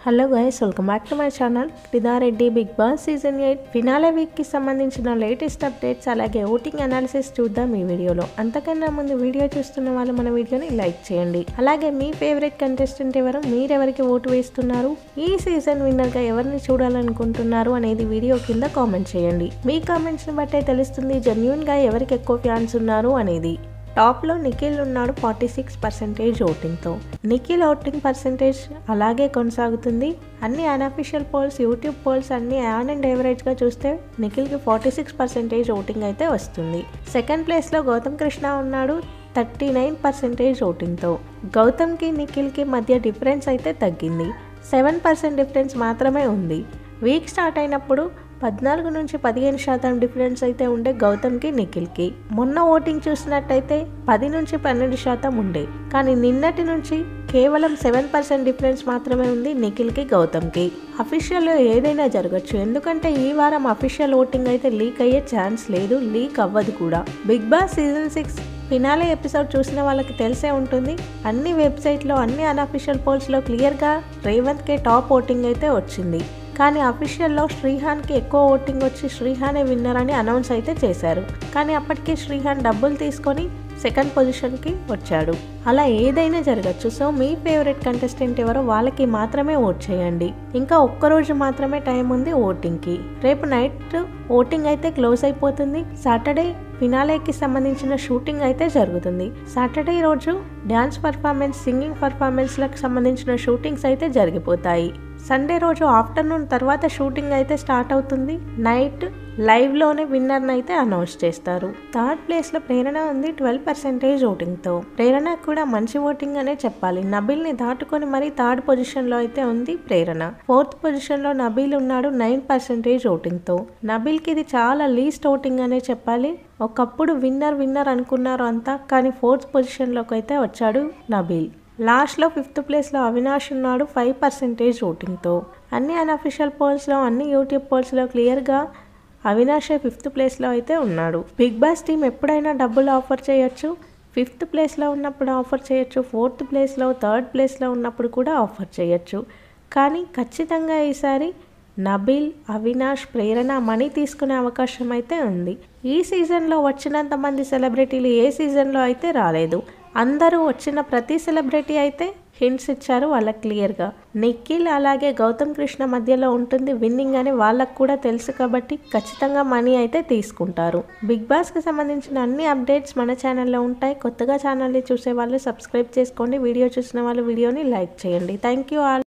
Hello guys, welcome back to my channel. Ridareddy big boss season 8 finale వీక్కి సంబంధించిన latest updates అలాగే voting analysis చూద్దాం ఈ వీడియోలో. అంతకన్నా ముందు వీడియో చూస్తున్న వాళ్ళు మన వీడియోని లైక్ చేయండి. అలాగే మీ ఫేవరెట్ కంటెస్టెంట్ ఎవరు, మీరెవరికి ఓటు వేస్తున్నారు, ఈ సీజన్ విన్నర్గా ఎవరిని చూడాలనుకుంటున్నారు అనేది వీడియో కింద కామెంట్ చేయండి. మీ కామెంట్స్ని బట్టే తెలుస్తుంది జెన్యూన్గా ఎవరికి ఎక్కువ ఫ్యాన్స్ ఉన్నారు అనేది. టాప్లో నిఖిల్ ఉన్నాడు 46% ఓటింగ్తో. నిఖిల్ ఓటింగ్ పర్సెంటేజ్ అలాగే కొనసాగుతుంది. అన్ని అన్అఫీషియల్ పోల్స్, యూట్యూబ్ పోల్స్ అన్ని యాన్ అండ్ యావరేజ్గా చూస్తే నిఖిల్కి 46% ఓటింగ్ అయితే వస్తుంది. సెకండ్ ప్లేస్లో గౌతమ్ కృష్ణ ఉన్నాడు 39% ఓటింగ్తో. గౌతమ్కి నిఖిల్కి మధ్య డిఫరెన్స్ అయితే తగ్గింది. 7% డిఫరెన్స్ మాత్రమే ఉంది. వీక్ స్టార్ట్ అయినప్పుడు 14 నుంచి 15% డిఫరెన్స్ అయితే ఉండే గౌతమ్కి నిఖిల్కి. మొన్న ఓటింగ్ చూసినట్టయితే 10 నుంచి 12% ఉండే, కానీ నిన్నటి నుంచి కేవలం 7% డిఫరెన్స్ మాత్రమే ఉంది నిఖిల్కి గౌతమ్కి. అఫీషియల్లో ఏదైనా జరగచ్చు, ఎందుకంటే ఈ వారం అఫీషియల్ ఓటింగ్ అయితే లీక్ అయ్యే ఛాన్స్ లేదు, లీక్ అవ్వదు కూడా. Bigg boss season 6 finale episode చూసిన వాళ్ళకి తెలిసే ఉంటుంది. అన్ని వెబ్సైట్లో, అన్ని అన్అఫీషియల్ పోల్స్లో క్లియర్గా రేవంత్కే టాప్ ఓటింగ్ అయితే వచ్చింది. కానీ అఫీషియల్లో శ్రీహాన్కి ఎక్కువ ఓటింగ్ వచ్చి శ్రీహానే విన్నర్ అని అనౌన్స్ అయితే చేశారు. కానీ అప్పటికే శ్రీహాన్ డబ్బులు తీసుకొని సెకండ్ పొజిషన్కి వచ్చాడు. అలా ఏదైనా జరగచ్చు. సో మీ ఫేవరెట్ కంటెస్టెంట్ ఎవరో వాళ్ళకి మాత్రమే ఓట్ చేయండి. ఇంకా ఒక్కరోజు మాత్రమే టైం ఉంది ఓటింగ్కి. రేపు నైట్ ఓటింగ్ అయితే క్లోజ్ అయిపోతుంది. సాటర్డే ఫినాలేకి సంబంధించిన షూటింగ్ అయితే జరుగుతుంది. సాటర్డే రోజు డ్యాన్స్ పర్ఫార్మెన్స్, సింగింగ్ పర్ఫార్మెన్స్లకు సంబంధించిన షూటింగ్స్ అయితే జరిగిపోతాయి. సండే రోజు ఆఫ్టర్నూన్ తర్వాత షూటింగ్ అయితే స్టార్ట్ అవుతుంది. నైట్ లైవ్లోనే విన్నర్ని అయితే అనౌన్స్ చేస్తారు. థర్డ్ ప్లేస్లో ప్రేరణ ఉంది 12% ఓటింగ్తో. ప్రేరణ కూడా మంచి ఓటింగ్ అనే చెప్పాలి. నబీల్ని దాటుకొని మరీ థర్డ్ పొజిషన్లో అయితే ఉంది ప్రేరణ. ఫోర్త్ పొజిషన్లో నబీల్ ఉన్నాడు 9% ఓటింగ్తో. నబీల్కి ఇది చాలా లీస్ట్ ఓటింగ్ అనే చెప్పాలి. ఒకప్పుడు విన్నర్ అనుకున్నారు అంతా, కానీ ఫోర్త్ పొజిషన్లోకి అయితే వచ్చాడు నబీల్. లాస్ట్లో 5th ప్లేస్లో అవినాష్ ఉన్నాడు 5% ఓటింగ్తో. అన్ని అన్అఫీషియల్ పోల్స్లో, అన్ని యూట్యూబ్ పోల్స్లో క్లియర్గా అవినాషే 5th ప్లేస్లో అయితే ఉన్నాడు. బిగ్ బాస్ టీం ఎప్పుడైనా డబ్బులు ఆఫర్ చేయొచ్చు. 5th ప్లేస్లో ఉన్నప్పుడు ఆఫర్ చేయొచ్చు, 4th ప్లేస్లో, 3rd ప్లేస్లో ఉన్నప్పుడు కూడా ఆఫర్ చేయొచ్చు. కానీ ఖచ్చితంగా ఈసారి నబీల్, అవినాష్, ప్రేరణ మనీ తీసుకునే అవకాశం అయితే ఉంది. ఈ సీజన్లో వచ్చినంత మంది సెలబ్రిటీలు ఏ సీజన్లో అయితే రాలేదు. అందరూ వచ్చిన ప్రతి సెలబ్రిటీ అయితే హింట్స్ ఇచ్చారు వాళ్ళకి క్లియర్గా. నిఖిల్ అలాగే గౌతమ్ కృష్ణ మధ్యలో ఉంటుంది విన్నింగ్ అని వాళ్ళకు కూడా తెలుసు, కాబట్టి ఖచ్చితంగా మనీ అయితే తీసుకుంటారు. బిగ్ బాస్కి సంబంధించిన అన్ని అప్డేట్స్ మన ఛానల్లో ఉంటాయి. కొత్తగా ఛానల్ని చూసే వాళ్ళు సబ్స్క్రైబ్ చేసుకోండి. వీడియో చూసిన వాళ్ళు వీడియోని లైక్ చేయండి. Thank you all.